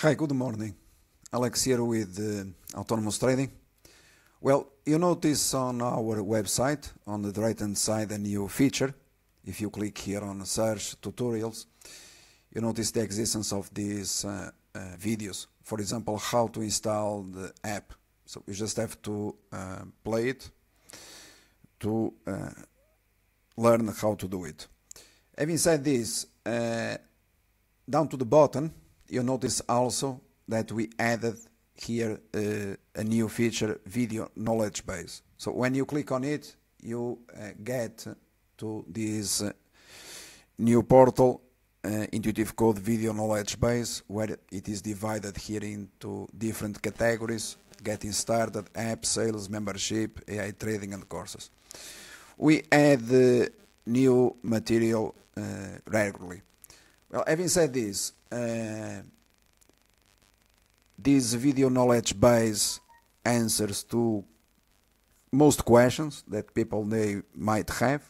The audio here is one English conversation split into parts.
Hi, good morning. Alex here with Autonomous Trading. Well, you notice on our website, on the right-hand side, a new feature. If you click here on Search Tutorials, you notice the existence of these videos. For example, how to install the app. So you just have to play it to learn how to do it. Having said this, down to the bottom, you notice also that we added here a new feature, video knowledge base. So when you click on it, you get to this new portal, Intuitive Code Video Knowledge Base, where it is divided here into different categories: getting started, app, sales, membership, AI trading, and courses. We add new material regularly. Well, having said this, this video knowledge base answers to most questions that people might have.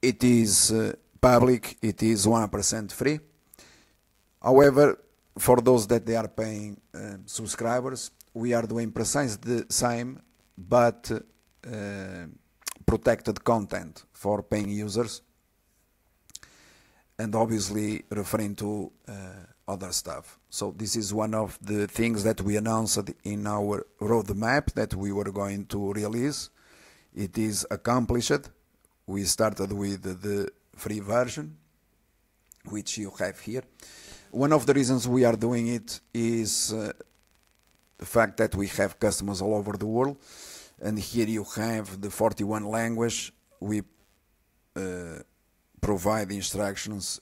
It is public, it is 100% free. However, for those that they are paying subscribers, we are doing precisely the same, but protected content for paying users, and obviously referring to other stuff. So this is one of the things that we announced in our roadmap that we were going to release. It is accomplished. We started with the free version, which you have here. One of the reasons we are doing it is the fact that we have customers all over the world, and here you have the 41 language. We provide instructions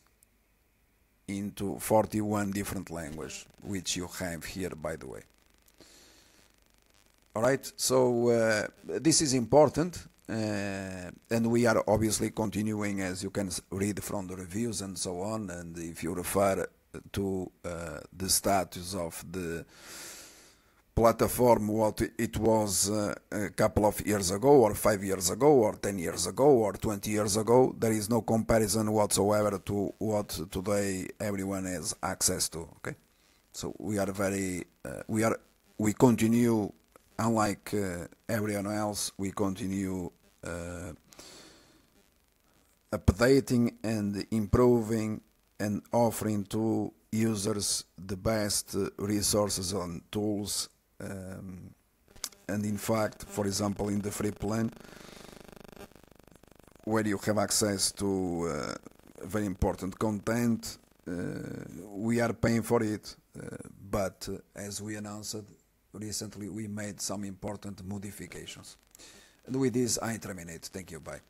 into 41 different languages, which you have here, by the way. Alright, so this is important, and we are obviously continuing, as you can read from the reviews and so on, and if you refer to the status of the platform, what it was a couple of years ago, or 5 years ago, or 10 years ago, or 20 years ago, there is no comparison whatsoever to what today everyone has access to. Okay, so we are very we continue, unlike everyone else, we continue updating and improving and offering to users the best resources and tools. And in fact, for example, in the free plan, where you have access to very important content, we are paying for it, but as we announced recently, we made some important modifications. And with this, I terminate. Thank you. Bye.